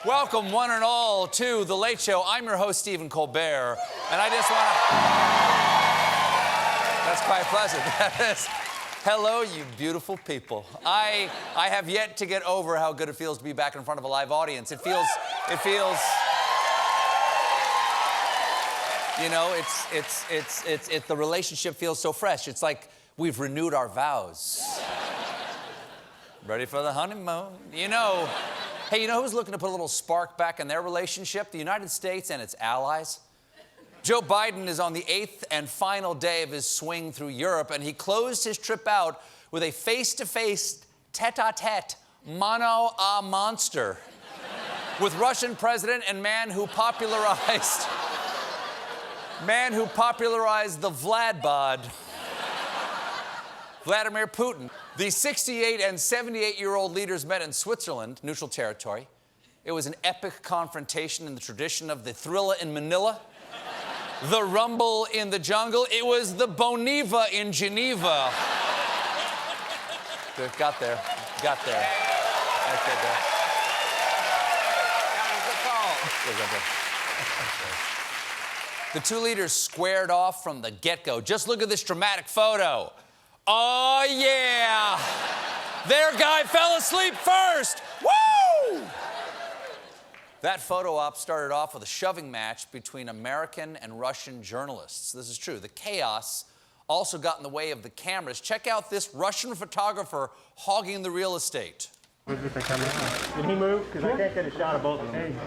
Welcome, one and all, to The Late Show. I'm your host, Stephen Colbert, and I just want to... That's quite pleasant. That is... Hello, you beautiful people. I have yet to get over how good it feels to be back in front of a live audience. It feels... You know, the relationship feels so fresh. It's like we've renewed our vows. Ready for the honeymoon. You know... Hey, you know who's looking to put a little spark back in their relationship? The United States and its allies. Joe Biden is on the 8th and final day of his swing through Europe, and he closed his trip out with a face-to-face, tete-a-tete, mono-a-monster with Russian president and man who popularized the Vlad bod, Vladimir Putin. The 68 and 78-year-old leaders met in Switzerland, neutral territory. It was an epic confrontation in the tradition of the Thrilla in Manila, the Rumble in the jungle. It was the Boniva in Geneva. Good, got there. Okay, there. The two leaders squared off from the get-go. Just look at this dramatic photo. Oh, yeah. Their guy fell asleep first. Woo! That photo op started off with a shoving match between American and Russian journalists. This is true. The chaos also got in the way of the cameras. Check out this Russian photographer hogging the real estate. Can he move? Because I can't get a shot of both of them.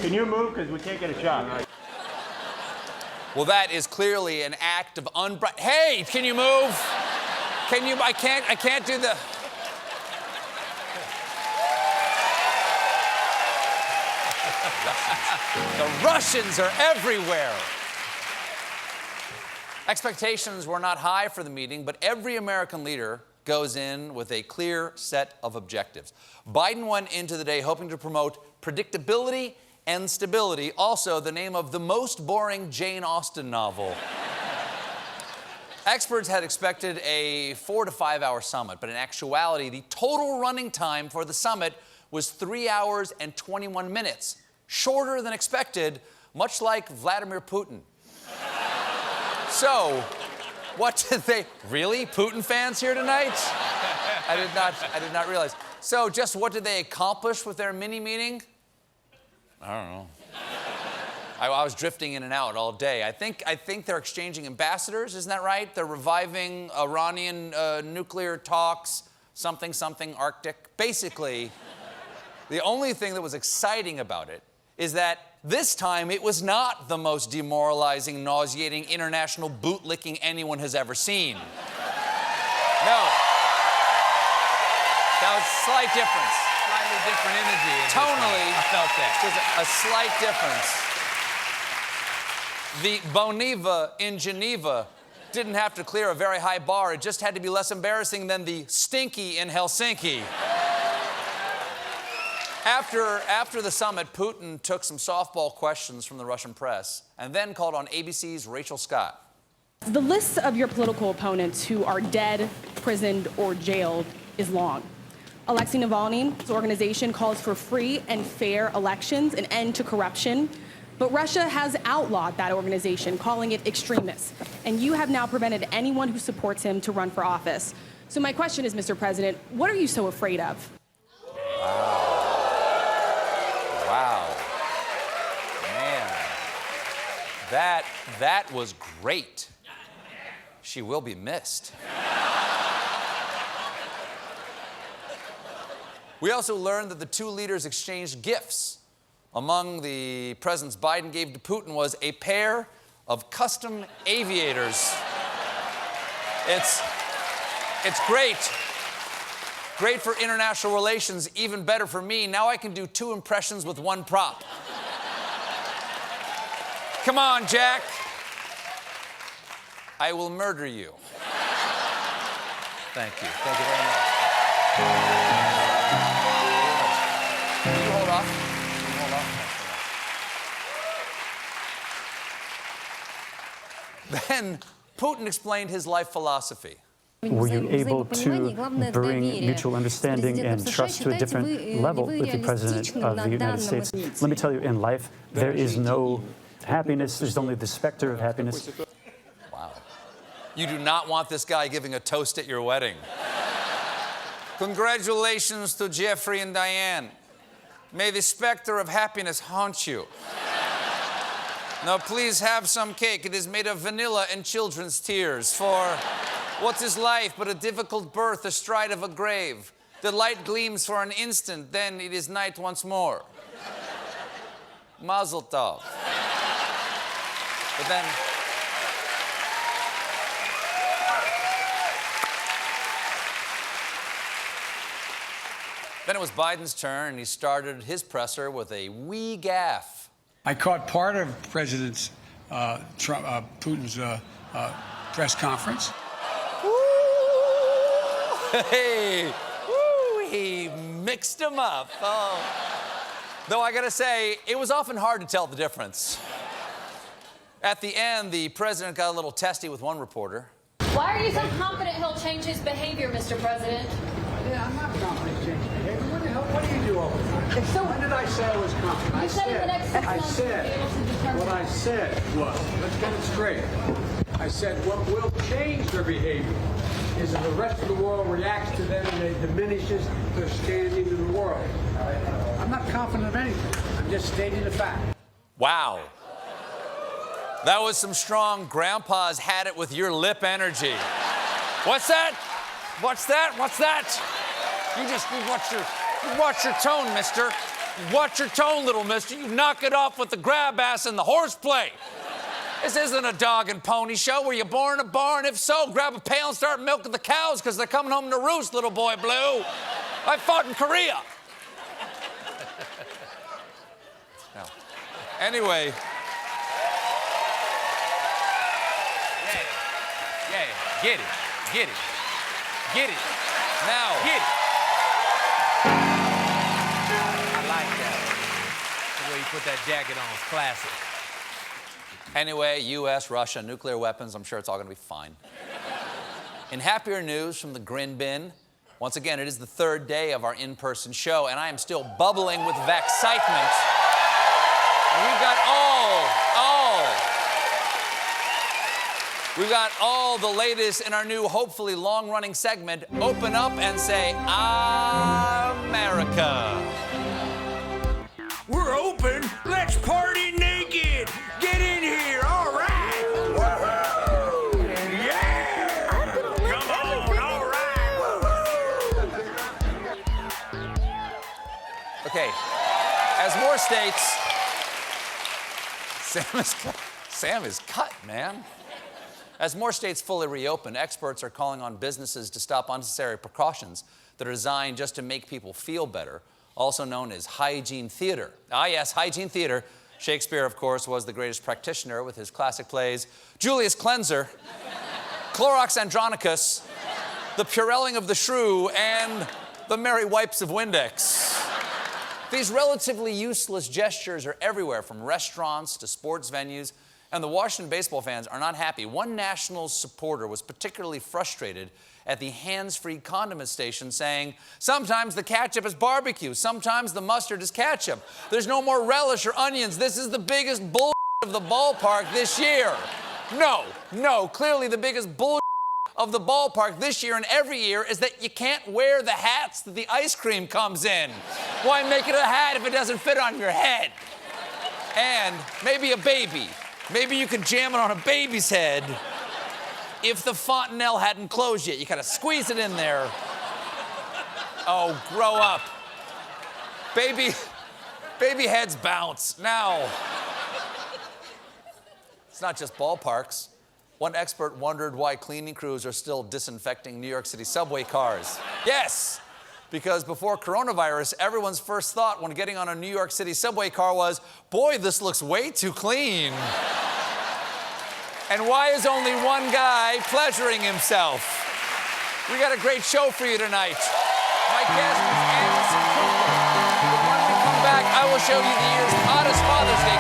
Can you move? Because we can't get a shot. Well, that is clearly an act of Hey, can you move? Can you? I can't do the... The Russians are everywhere. Expectations were not high for the meeting, but every American leader goes in with a clear set of objectives. Biden went into the day hoping to promote predictability and stability, also the name of the most boring Jane Austen novel. Experts had expected a 4 to 5 hour summit, but in actuality, the total running time for the summit was 3 hours and 21 minutes, shorter than expected, much like Vladimir Putin. So, what did they... Really? Putin fans here tonight? I did not realize. So, just what did they accomplish with their mini-meeting? I don't know. I was drifting in and out all day. I think they're exchanging ambassadors, isn't that right? They're reviving Iranian nuclear talks, something, Arctic. Basically, the only thing that was exciting about it is that this time it was not the most demoralizing, nauseating international bootlicking anyone has ever seen. No. That was a slight difference. Slightly different energy. Tonally, I felt that. There's a slight difference. The Boniva in Geneva didn't have to clear a very high bar. It just had to be less embarrassing than the Stinky in Helsinki. After the summit, Putin took some softball questions from the Russian press and then called on ABC's Rachel Scott. The list of your political opponents who are dead, prisoned, or jailed is long. Alexei Navalny's organization calls for free and fair elections, an end to corruption. But Russia has outlawed that organization, calling it extremist. And you have now prevented anyone who supports him to run for office. So my question is, Mr. President, what are you so afraid of? Wow. Man. That was great. She will be missed. We also learned that the two leaders exchanged gifts. Among the presents Biden gave to Putin was a pair of custom aviators. It's great. Great for international relations, even better for me. Now I can do 2 impressions with 1 prop. Come on, Jack. I will murder you. Thank you. Thank you very much. Can you hold off? Can you hold off? Then Putin explained his life philosophy. Were you able to bring mutual understanding and trust to a different level with the President of the United States? Let me tell you, in life, there is no happiness. There's only the specter of happiness. Wow. You do not want this guy giving a toast at your wedding. Congratulations to Jeffrey and Diane. May the specter of happiness haunt you. Now, please have some cake. It is made of vanilla and children's tears. For what is life but a difficult birth astride of a grave? The light gleams for an instant, then it is night once more. Mazel tov. But then... Then it was Biden's turn, and he started his presser with a wee gaffe. I caught part of President Putin's press conference. Hey, woo, he mixed them up. Oh. Though I gotta say, it was often hard to tell the difference. At the end, the president got a little testy with one reporter. Why are you so confident he'll change his behavior, Mr. President? Yeah, I'm not confident he's changing behavior. What the hell? What do you do all the time? So when did I say I was confident? You said in the next 6 months you'll be able to determine. What I said was, let's get it straight. I said what will change their behavior is if the rest of the world reacts to them and it diminishes their standing in the world. I'm not confident of anything. I'm just stating the fact. Wow. That was some strong grandpa's had it with your lip energy. What's that? What's that? What's that? You watch your tone, mister. You watch your tone, little mister. You knock it off with the grab ass and the horseplay. This isn't a dog and pony show. Were you born in a barn? If so, grab a pail and start milking the cows because they're coming home to roost, little boy blue. I fought in Korea. No. Anyway. Yeah, get it. Get it. Now. Get it. I like that. The way you put that jacket on is classic. Anyway, U.S., Russia, nuclear weapons, I'm sure it's all going to be fine. In happier news from the Grin Bin, once again, it is the third day of our in-person show, and I am still bubbling with excitement. And we've got all the latest in our new, hopefully long-running segment, Open Up and Say, America. We're open. Let's party naked. Get in here. All right. Woo-hoo. Yeah. Come on. All right. Okay. As more states... Sam is cut, man. As more states fully reopen, experts are calling on businesses to stop unnecessary precautions that are designed just to make people feel better, also known as hygiene theater. Ah, yes, hygiene theater. Shakespeare, of course, was the greatest practitioner with his classic plays Julius Cleanser, Clorox Andronicus, The Purelling of the Shrew, and The Merry Wipes of Windex. These relatively useless gestures are everywhere, from restaurants to sports venues, and the Washington baseball fans are not happy. One Nationals supporter was particularly frustrated at the hands-free condiment station, saying, sometimes the ketchup is barbecue, sometimes the mustard is ketchup. There's no more relish or onions. This is the biggest bull of the ballpark this year. No, clearly the biggest bull of the ballpark this year and every year is that you can't wear the hats that the ice cream comes in. Why make it a hat if it doesn't fit on your head? And maybe a baby. Maybe you could jam it on a baby's head if the fontanelle hadn't closed yet. You gotta squeeze it in there. Oh, grow up. Baby heads bounce. Now, it's not just ballparks. One expert wondered why cleaning crews are still disinfecting New York City subway cars. Yes, because before coronavirus, everyone's first thought when getting on a New York City subway car was, boy, this looks way too clean. And why is only one guy pleasuring himself? We got a great show for you tonight. My guest is Anderson Cooper. But when we come back, I will show you the year's hottest Father's Day